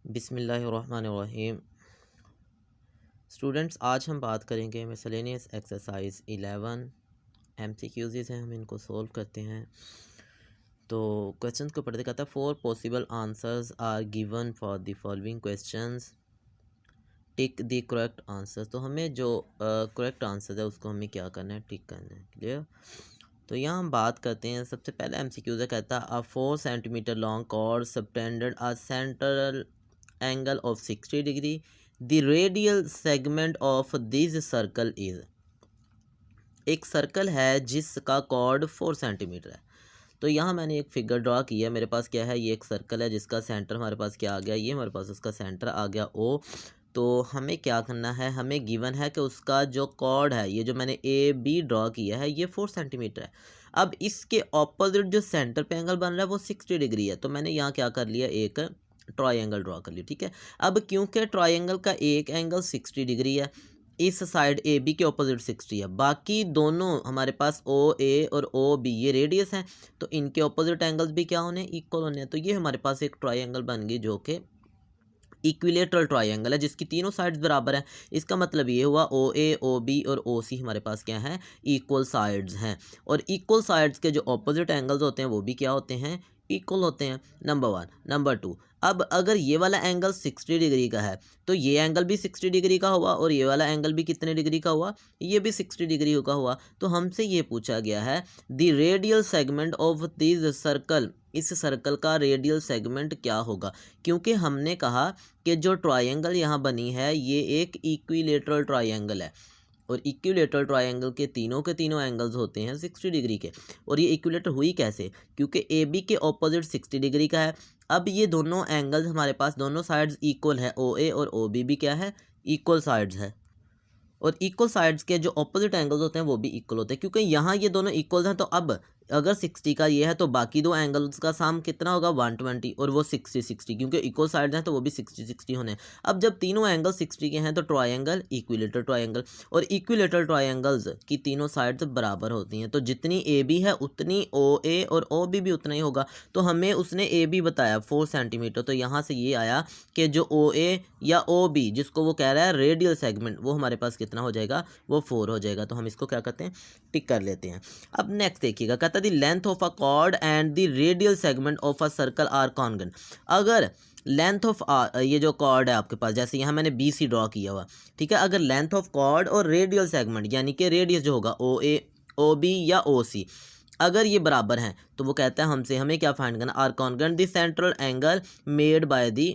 बिस्मिल्लाहिर्रहमानिर्रहीम। स्टूडेंट्स, आज हम बात करेंगे मिसलेनियस एक्सरसाइज 11 MCQs हैं, हम इनको सोल्व करते हैं। तो क्वेश्चंस को पढ़ते कहता है 4 possible answers are given for the following questions, tick the correct answer. तो हमें जो करेक्ट आंसर है उसको हमें क्या करना है, टिक करना है। क्लियर। तो यहाँ हम बात करते हैं, सबसे पहले MCQs है, कहता है 4 centimetre long chord subtended a central angle of 60 degree, the radial segment of this circle is. एक सर्कल है जिसका कॉर्ड 4 सेंटीमीटर है। तो यहाँ मैंने एक फिगर ड्रा किया, मेरे पास क्या है, ये एक सर्कल है जिसका सेंटर हमारे पास क्या आ गया, ये हमारे पास उसका सेंटर आ गया O। तो हमें क्या करना है, हमें गिवन है कि उसका जो कॉर्ड है, ये जो मैंने AB ड्रा किया है, ये 4 सेंटीमीटर है। अब इसके ऑपोजिट जो सेंटर पे एंगल बन रहा है वो 60 डिग्री है। तो मैंने यहाँ क्या कर लिया, एक ट्रायंगल ड्रा कर लिया। ठीक है। अब क्योंकि ट्रायंगल का एक एंगल 60 डिग्री है, इस साइड ए बी के ऑपोजिट 60 है, बाकी दोनों हमारे पास ओ ए और ओ बी ये रेडियस हैं, तो इनके ऑपोजिट एंगल्स भी क्या होने, इक्वल होने हैं। तो ये हमारे पास एक ट्रायंगल बन गई जो कि इक्विलेटरल ट्रायंगल है, जिसकी तीनों साइड्स बराबर हैं। इसका मतलब ये हुआ ओ ए ओ बी और ओ सी हमारे पास क्या है, इक्वल साइड्स हैं। और इक्वल साइड्स के जो ऑपोजिट एंगल्स होते हैं वो भी क्या होते हैं, इक्वल होते हैं। नंबर 1। नंबर 2, अब अगर ये वाला एंगल 60 डिग्री का है तो ये एंगल भी 60 डिग्री का हुआ, और ये वाला एंगल भी कितने डिग्री का हुआ, ये भी 60 डिग्री का हुआ। तो हमसे ये पूछा गया है the radial segment of this circle, इस सर्कल का रेडियल सेगमेंट क्या होगा। क्योंकि हमने कहा कि जो ट्रायंगल यहाँ बनी है ये एक इक्विलेटरल ट्रायंगल है, और इक्विलेटरल ट्रायंगल के तीनों एंगल्स होते हैं 60 डिग्री के। और ये इक्विलेटर हुई कैसे, क्योंकि ए बी के ऑपोजिट 60 डिग्री का है। अब ये दोनों एंगल्स हमारे पास दोनों साइड्स इक्वल है, ओ ए और ओ बी भी क्या है, इक्वल साइड्स है। और इक्वल साइड्स के जो ऑपोजिट एंगल्स होते हैं वो भी इक्वल होते हैं, क्योंकि यहाँ ये दोनों इक्वल हैं। तो अब अगर 60 का ये है तो बाकी दो एंगल्स का सम कितना होगा, 120, और वो 60 क्योंकि इक्वल साइड्स हैं तो वो भी 60 होने हैं। अब जब तीनों एंगल 60 के हैं तो ट्रायंगल इक्विलेटरल ट्रायंगल, और इक्विलेटरल ट्रायंगल्स की तीनों साइड्स बराबर होती हैं। तो जितनी ए बी है उतनी ओ ए और ओ बी भी उतना ही होगा। तो हमें उसने ए बी बताया 4 सेंटीमीटर, तो यहाँ से ये आया कि जो ओ ए या ओ बी जिसको वो कह रहा है रेडियल सेगमेंट, वो हमारे पास कितना हो जाएगा, वो 4 हो जाएगा। तो हम इसको क्या करते हैं, टिक कर लेते हैं। अब नेक्स्ट देखिएगा, कहता है the length of a chord and the radial segment of a circle are congruent. अगर लेंथ ऑफ ये जो कॉर्ड है आपके पास, जैसे यहाँ मैंने बी सी ड्रॉ किया हुआ, ठीक है, अगर लेंथ ऑफ कॉर्ड और रेडियल सेगमेंट यानी कि रेडियस जो होगा ओ ए ओ बी या ओ सी, अगर ये बराबर हैं तो वो कहता है हमसे हमें क्या फाइंड करना, are congruent the central angle made by the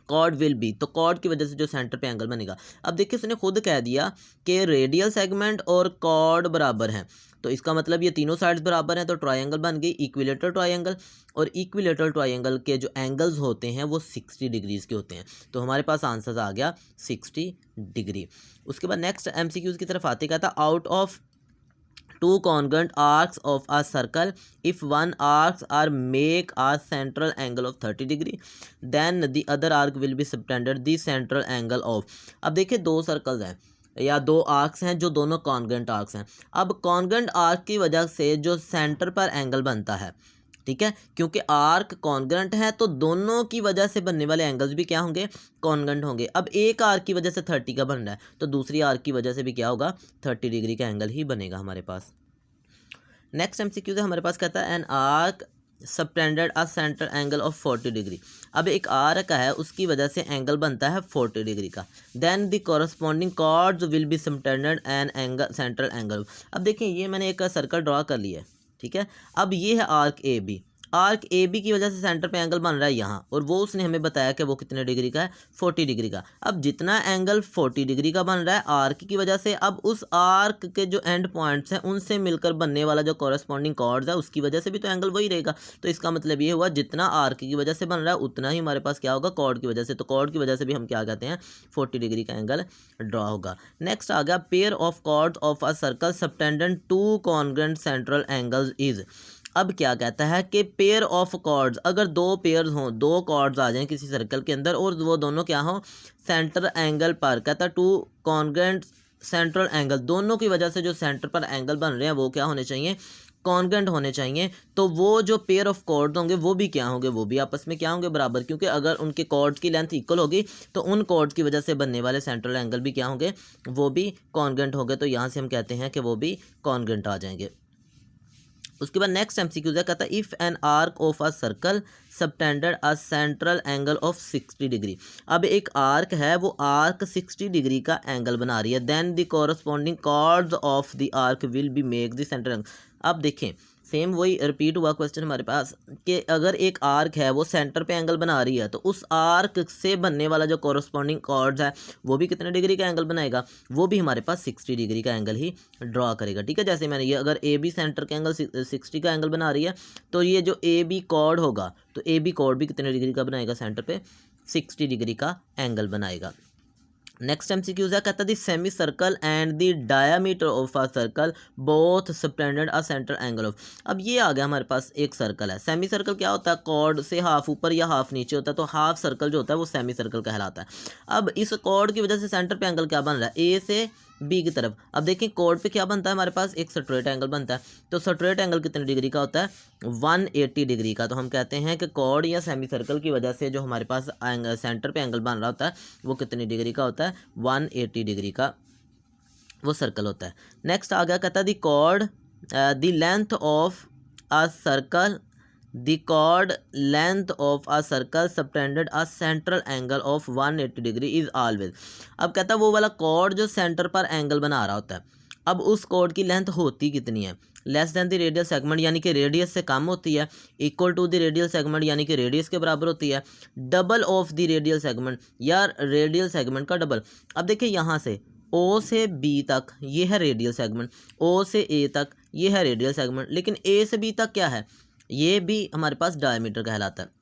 chord will be. तो कॉर्ड की वजह से जो सेंटर पे एंगल बनेगा। अब देखिए उसने खुद कह दिया कि रेडियल सेगमेंट और कॉर्ड बराबर हैं, तो इसका मतलब ये तीनों साइड्स बराबर हैं, तो ट्रायंगल बन गई इक्विलेटरल ट्रायंगल। और इक्विलेटरल ट्रायंगल के जो एंगल्स होते हैं वो 60 डिग्रीज के होते हैं। तो हमारे पास आंसर आ गया 60 डिग्री। उसके बाद नेक्स्ट MCQs की तरफ आते, कहता out of two congruent arcs of a circle, if one arcs are make a central angle of 30 degree, then the other arc will be subtended the central angle of। अब देखिए दो circles हैं या दो आर्क्स हैं जो दोनों congruent arcs हैं। अब कॉन्ग्रुएंट आर्क की वजह से जो सेंटर पर एंगल बनता है, ठीक है, क्योंकि आर्क कॉन्ग्रुएंट है तो दोनों की वजह से बनने वाले एंगल्स भी क्या होंगे, कॉन्ग्रुएंट होंगे। अब एक आर्क की वजह से 30 का बन रहा है तो दूसरी आर्क की वजह से भी क्या होगा, 30 डिग्री का एंगल ही बनेगा हमारे पास। नेक्स्ट MCQ है हमारे पास, कहता है an arc subtended a centre angle of 40 degree. अब एक आर्क है उसकी वजह से एंगल बनता है 40 डिग्री का, then the corresponding chords will be subtended an angle central angle. अब देखिए ये मैंने एक सर्कल ड्रा कर लिया है, ठीक है। अब ये है arc A B, arc A B की वजह से सेंटर पे एंगल बन रहा है यहाँ, और वो उसने हमें बताया कि वो कितने डिग्री का है, 40 डिग्री का। अब जितना एंगल 40 डिग्री का बन रहा है आर्क की वजह से, अब उस आर्क के जो एंड पॉइंट्स हैं उनसे मिलकर बनने वाला जो कॉरस्पॉन्डिंग कॉर्ड्स है उसकी वजह से भी तो एंगल वही रहेगा। तो इसका मतलब ये हुआ जितना आर्क की वजह से बन रहा है उतना ही हमारे पास क्या होगा, कॉर्ड की वजह से। तो कॉर्ड की वजह से भी हम क्या कहते हैं, 40 डिग्री का एंगल ड्रा होगा। नेक्स्ट आ गया pair of chords of a circle subtended to congruent central angles is. अब क्या कहता है कि पेयर ऑफ कॉर्ड्स, अगर दो पेयर्स हों, दो कॉर्ड्स आ जाएं किसी सर्कल के अंदर और वो दोनों क्या हों, सेंटर एंगल पर, कहता है टू कॉन्ग्रुएंट सेंट्रल एंगल, दोनों की वजह से जो सेंटर पर एंगल बन रहे हैं वो क्या होने चाहिए, कॉन्ग्रेंट होने चाहिए, तो वो जो पेयर ऑफ कॉर्ड होंगे वो भी क्या होंगे, वो भी आपस में क्या होंगे, बराबर, क्योंकि अगर उनके कॉर्ड की लेंथ इक्वल होगी तो उन कॉर्ड की वजह से बनने वाले सेंट्रल एंगल भी क्या होंगे, वो भी कॉन्ग्रेंट होंगे। तो यहाँ से हम कहते हैं कि वो भी कॉन्ग्रेंट आ जाएंगे। उसके बाद नेक्स्ट एमसीक्यू है, कहता है if an arc of a circle subtended a central angle of 60 degree. अब एक आर्क है, वो आर्क 60 डिग्री का एंगल बना रही है, then the corresponding chords of the arc will be make the central angle. अब देखें, सेम वही रिपीट हुआ क्वेश्चन हमारे पास कि अगर एक आर्क है वो सेंटर पे एंगल बना रही है, तो उस आर्क से बनने वाला जो कॉरस्पॉन्डिंग कॉर्ड्स है वो भी कितने डिग्री का एंगल बनाएगा, वो भी हमारे पास 60 डिग्री का एंगल ही ड्रॉ करेगा। ठीक है, जैसे मैंने ये अगर ए बी सेंटर के एंगल 60 का एंगल बना रही है, तो ये जो ए बी कॉर्ड होगा, तो ए बी कॉर्ड भी कितने डिग्री का बनाएगा, सेंटर पे 60 डिग्री का एंगल बनाएगा। नेक्स्ट एमसीक्यूज है, कहता है the semi circle and the diameter of a circle both subtended a central angle of. अब ये आ गया हमारे पास एक सर्कल है, सेमी सर्कल क्या होता है, कॉर्ड से हाफ ऊपर या हाफ नीचे होता है, तो हाफ सर्कल जो होता है वो सेमी सर्कल कहलाता है। अब इस कॉर्ड की वजह से सेंटर पे एंगल क्या बन रहा है, ए से बी की तरफ। अब देखिए कॉर्ड पे क्या बनता है हमारे पास, एक स्ट्रेट एंगल बनता है, तो स्ट्रेट एंगल कितने डिग्री का होता है, 180 डिग्री का। तो हम कहते हैं कि कॉर्ड या सेमी सर्कल की वजह से जो हमारे पास सेंटर पे एंगल बन रहा होता है वो कितनी डिग्री का होता है, 180 डिग्री का वो सर्कल होता है। नेक्स्ट आ गया, कहता है the chord the length of a circle, the chord length of a circle subtended a central angle of 180 degree is always. अब कहता है वो वाला कॉर्ड जो सेंटर पर एंगल बना रहा होता है, अब उस कॉर्ड की लेंथ होती कितनी है, less than the radial segment यानी कि रेडियस से कम होती है, equal to the radial segment यानी कि रेडियस के बराबर होती है, double of the radial segment या रेडियल सेगमेंट का डबल। अब देखिए यहाँ से ओ से बी तक ये है रेडियल सेगमेंट, ओ से ए तक ये है रेडियल सेगमेंट, लेकिन ए से बी तक क्या है, ये भी हमारे पास डायमीटर कहलाता है।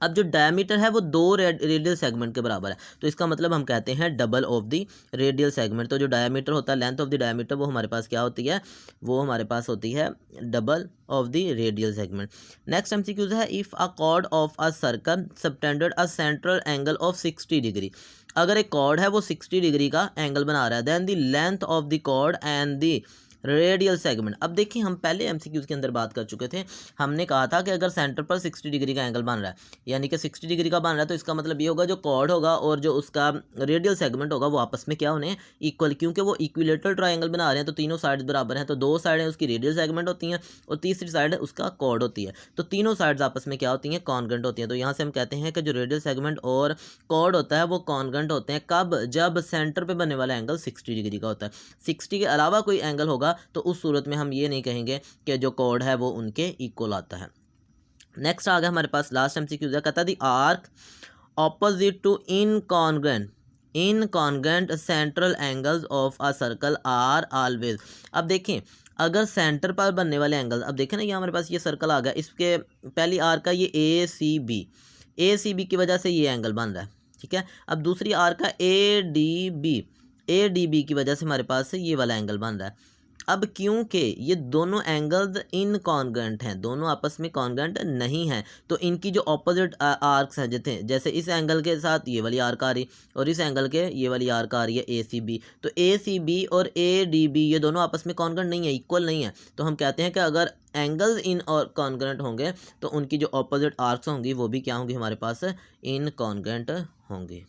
अब जो डायमीटर है वो 2 रेडियल सेगमेंट के बराबर है, तो इसका मतलब हम कहते हैं double of the radial segment. तो जो डायमीटर होता है, लेंथ ऑफ द डायमीटर, वो हमारे पास क्या होती है, वो हमारे पास होती है double of the radial segment. Next MCQs है, if a chord of a circle subtended a central angle of 60 degree. अगर एक कॉर्ड है वो 60 डिग्री का एंगल बना रहा है, then the length of the chord and the radial segment. अब देखिए हम पहले एमसीक्यूज के अंदर बात कर चुके थे, हमने कहा था कि अगर सेंटर पर 60 डिग्री का एंगल बन रहा है, यानी कि 60 डिग्री का बन रहा है, तो इसका मतलब ये होगा जो कॉर्ड होगा और जो उसका रेडियल सेगमेंट होगा वो आपस में क्या होने, इक्वल, क्योंकि वो इक्विलेटरल ट्रायंगल बना रहे हैं, तो तीनों साइड्स बराबर हैं, तो 2 साइडें उसकी रेडियल सेगमेंट होती हैं और तीसरी साइड उसका कॉर्ड होती है, तो तीनों साइड्स आपस में क्या होती हैं, कॉन्ग्रेंट होती हैं। तो यहाँ से हम कहते हैं कि जो रेडियल सेगमेंट और कॉर्ड होता है वो कॉन्ग्रेंट होते हैं, कब, जब सेंटर पे बनने वाला एंगल 60 डिग्री का होता है। 60 के अलावा कोई एंगल होगा तो उस सूरत में हम ये नहीं कहेंगे कि जो कॉर्ड है वो उनके इक्वल आता है। नेक्स्ट आ गया हमारे पास लास्ट एमसीक्यू, कहता है the arc opposite to incongruent central angles of a circle are always. अब देखें अगर सेंटर पर बनने वाले एंगल, अब देखें ना, ये हमारे पास ये सर्कल आ गया, इसके पहली आर का ये ए सी बी की वजह से ये एंगल बन रहा है, ठीक है। अब दूसरी आर का ए डी बी की वजह से हमारे पास ये वाला एंगल बन रहा है। अब क्योंकि ये दोनों एंगल्स इनकॉन्ग्रेंट हैं, दोनों आपस में कॉन्ग्रेंट नहीं हैं, तो इनकी जो ऑपोजिट आर्क्स हैं, जैसे इस एंगल के साथ ये वाली आर्क आ रही और इस एंगल के ये वाली आर्क आ रही है ए सी बी, तो ए सी बी और ए डी बी ये दोनों आपस में कॉन्ग्रेंट नहीं है, इक्वल नहीं है, तो हम कहते हैं कि अगर एंगल्स इन और कॉन्ग्रेंट होंगे तो उनकी जो ऑपोजिट आर्क्स होंगी वो भी क्या होंगी, हमारे पास इनकॉन्ग्रेंट होंगी।